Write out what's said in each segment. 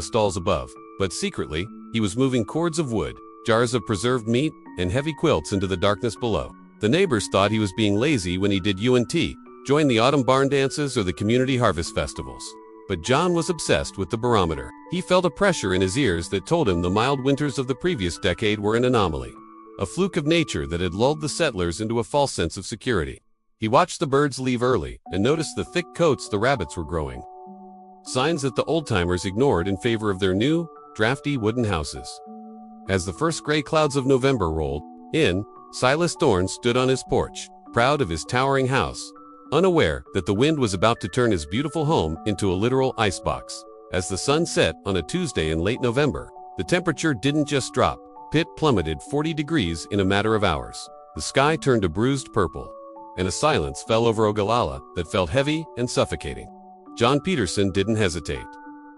the stalls above, but secretly, he was moving cords of wood, jars of preserved meat, and heavy quilts into the darkness below. The neighbors thought he was being lazy when he did UNT, join the autumn barn dances or the community harvest festivals. But John was obsessed with the barometer. He felt a pressure in his ears that told him the mild winters of the previous decade were an anomaly, a fluke of nature that had lulled the settlers into a false sense of security. He watched the birds leave early and noticed the thick coats the rabbits were growing, signs that the old-timers ignored in favor of their new, drafty wooden houses. As the first gray clouds of November rolled in, Silas Thorne stood on his porch, proud of his towering house, unaware that the wind was about to turn his beautiful home into a literal icebox. As the sun set on a Tuesday in late November, the temperature didn't just drop, it plummeted 40 degrees in a matter of hours. The sky turned a bruised purple, and a silence fell over Ogalalla that felt heavy and suffocating. John Peterson didn't hesitate.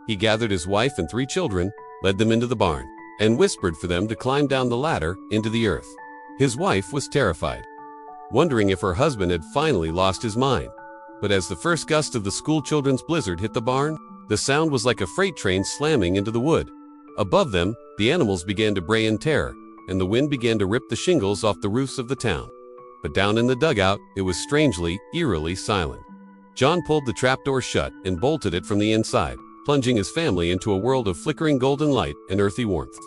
He gathered his wife and 3 children, led them into the barn, and whispered for them to climb down the ladder into the earth. His wife was terrified, wondering if her husband had finally lost his mind. But as the first gust of the school children's blizzard hit the barn, the sound was like a freight train slamming into the wood. Above them, the animals began to bray in terror, and the wind began to rip the shingles off the roofs of the town. But down in the dugout, it was strangely, eerily silent. John pulled the trapdoor shut and bolted it from the inside, plunging his family into a world of flickering golden light and earthy warmth.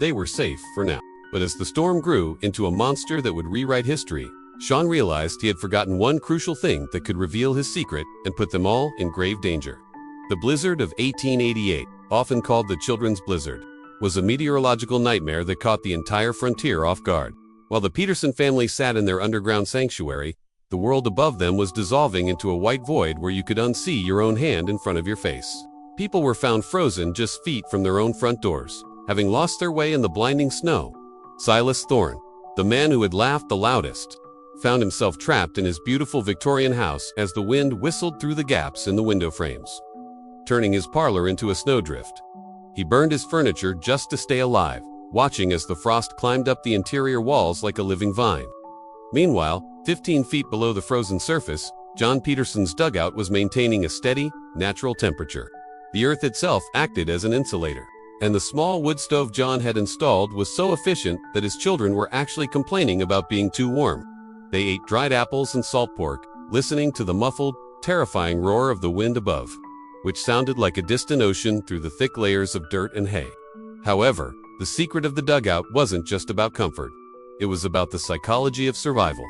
They were safe for now. But as the storm grew into a monster that would rewrite history, Sean realized he had forgotten one crucial thing that could reveal his secret and put them all in grave danger. The blizzard of 1888, often called the Children's Blizzard, was a meteorological nightmare that caught the entire frontier off guard. While the Peterson family sat in their underground sanctuary, the world above them was dissolving into a white void where you could unsee your own hand in front of your face. People were found frozen just feet from their own front doors, having lost their way in the blinding snow. Silas Thorne, the man who had laughed the loudest, found himself trapped in his beautiful Victorian house as the wind whistled through the gaps in the window frames, turning his parlor into a snowdrift. He burned his furniture just to stay alive, watching as the frost climbed up the interior walls like a living vine. Meanwhile, 15 feet below the frozen surface, John Peterson's dugout was maintaining a steady, natural temperature. The earth itself acted as an insulator, and the small wood stove John had installed was so efficient that his children were actually complaining about being too warm. They ate dried apples and salt pork, listening to the muffled, terrifying roar of the wind above, which sounded like a distant ocean through the thick layers of dirt and hay. However, the secret of the dugout wasn't just about comfort. It was about the psychology of survival.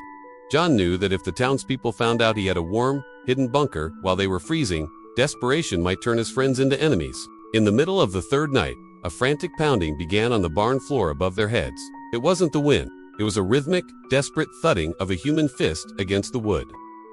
John knew that if the townspeople found out he had a warm, hidden bunker while they were freezing, desperation might turn his friends into enemies. In the middle of the third night, a frantic pounding began on the barn floor above their heads. It wasn't the wind. It was a rhythmic, desperate thudding of a human fist against the wood.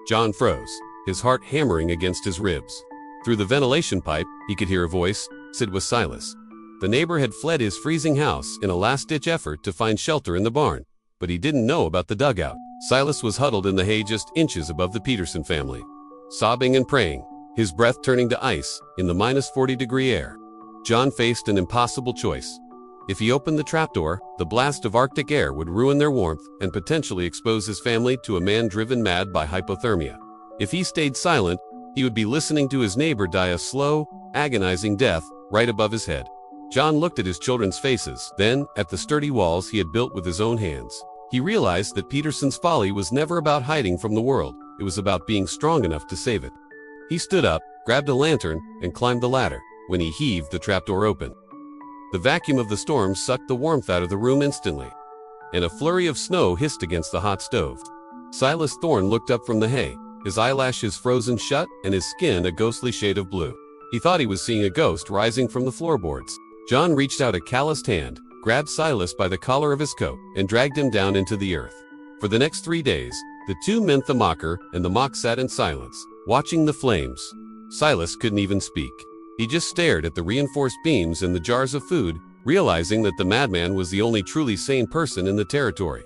John froze, his heart hammering against his ribs. Through the ventilation pipe, he could hear a voice. It was Silas. The neighbor had fled his freezing house in a last-ditch effort to find shelter in the barn, but he didn't know about the dugout. Silas was huddled in the hay just inches above the Peterson family, sobbing and praying, his breath turning to ice in the -40-degree air. John faced an impossible choice. If he opened the trapdoor, the blast of Arctic air would ruin their warmth and potentially expose his family to a man driven mad by hypothermia. If he stayed silent, he would be listening to his neighbor die a slow, agonizing death right above his head. John looked at his children's faces, then at the sturdy walls he had built with his own hands. He realized that Peterson's folly was never about hiding from the world. It was about being strong enough to save it. He stood up, grabbed a lantern, and climbed the ladder. When he heaved the trapdoor open, the vacuum of the storm sucked the warmth out of the room instantly, and a flurry of snow hissed against the hot stove. Silas Thorne looked up from the hay, his eyelashes frozen shut and his skin a ghostly shade of blue. He thought he was seeing a ghost rising from the floorboards. John reached out a calloused hand, grabbed Silas by the collar of his coat, and dragged him down into the earth. For the next 3 days, the two men, the mocker and the mock, sat in silence, watching the flames. Silas couldn't even speak. He just stared at the reinforced beams and the jars of food, realizing that the madman was the only truly sane person in the territory.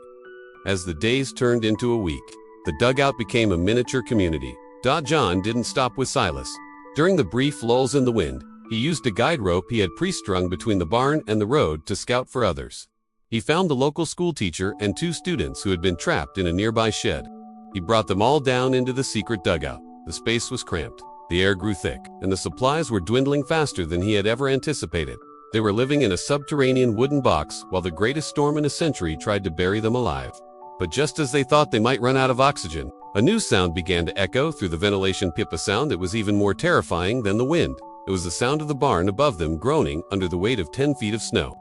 As the days turned into a week, the dugout became a miniature community. John didn't stop with Silas. During the brief lulls in the wind, he used a guide rope he had pre-strung between the barn and the road to scout for others. He found the local school teacher and 2 students who had been trapped in a nearby shed. He brought them all down into the secret dugout. The space was cramped, The air grew thick, and the supplies were dwindling faster than he had ever anticipated. They were living in a subterranean wooden box while the greatest storm in a century tried to bury them alive. But just as they thought they might run out of oxygen, a new sound began to echo through the ventilation pipe, a sound that was even more terrifying than the wind. It was the sound of the barn above them groaning under the weight of 10 feet of snow.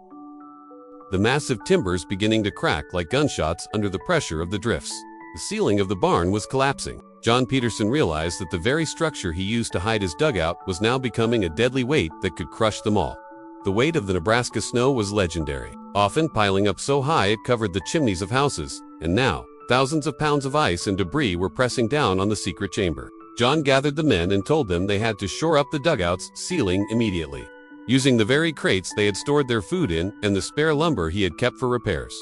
The massive timbers beginning to crack like gunshots under the pressure of the drifts. The ceiling of the barn was collapsing. John Peterson realized that the very structure he used to hide his dugout was now becoming a deadly weight that could crush them all. The weight of the Nebraska snow was legendary, often piling up so high it covered the chimneys of houses, and now, thousands of pounds of ice and debris were pressing down on the secret chamber. John gathered the men and told them they had to shore up the dugout's ceiling immediately, using the very crates they had stored their food in and the spare lumber he had kept for repairs.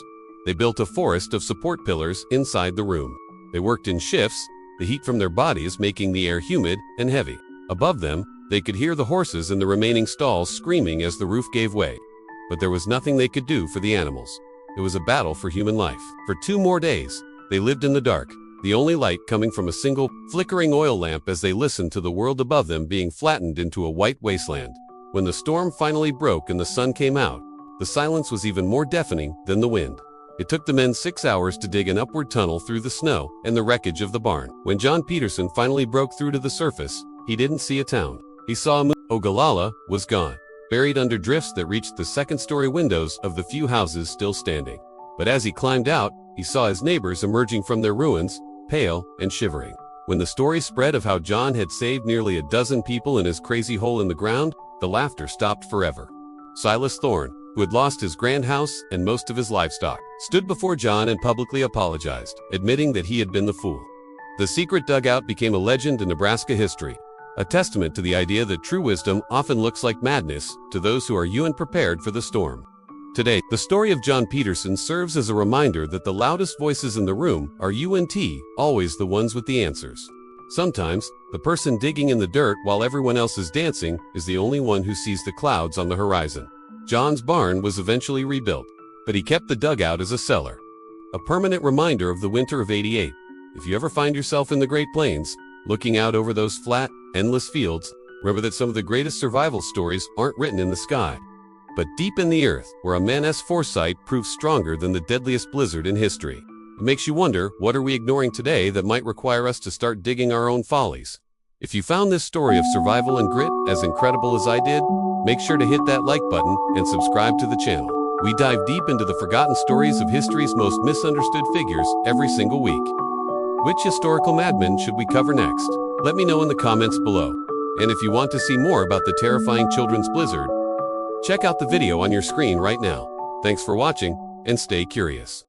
They built a forest of support pillars inside the room. They worked in shifts, the heat from their bodies making the air humid and heavy. Above them, they could hear the horses in the remaining stalls screaming as the roof gave way. But there was nothing they could do for the animals. It was a battle for human life. For 2 more days, they lived in the dark, the only light coming from a single, flickering oil lamp as they listened to the world above them being flattened into a white wasteland. When the storm finally broke and the sun came out, the silence was even more deafening than the wind. It took the men 6 hours to dig an upward tunnel through the snow and the wreckage of the barn. When John Peterson finally broke through to the surface, he didn't see a town. He saw a moon. Ogalalla was gone, buried under drifts that reached the second-story windows of the few houses still standing. But as he climbed out, he saw his neighbors emerging from their ruins, pale and shivering. When the story spread of how John had saved nearly a dozen people in his crazy hole in the ground, the laughter stopped forever. Silas Thorne, who had lost his grand house and most of his livestock, stood before John and publicly apologized, admitting that he had been the fool. The secret dugout became a legend in Nebraska history, a testament to the idea that true wisdom often looks like madness to those who are prepared for the storm. Today, the story of John Peterson serves as a reminder that the loudest voices in the room are always the ones with the answers. Sometimes, the person digging in the dirt while everyone else is dancing is the only one who sees the clouds on the horizon. John's barn was eventually rebuilt, but he kept the dugout as a cellar, a permanent reminder of the winter of '88. If you ever find yourself in the Great Plains, looking out over those flat, endless fields, remember that some of the greatest survival stories aren't written in the sky, but deep in the earth, where a man's foresight proves stronger than the deadliest blizzard in history. It makes you wonder, what are we ignoring today that might require us to start digging our own follies? If you found this story of survival and grit as incredible as I did, make sure to hit that like button and subscribe to the channel. We dive deep into the forgotten stories of history's most misunderstood figures every single week. Which historical madmen should we cover next? Let me know in the comments below. And if you want to see more about the terrifying children's blizzard, check out the video on your screen right now. Thanks for watching, and stay curious.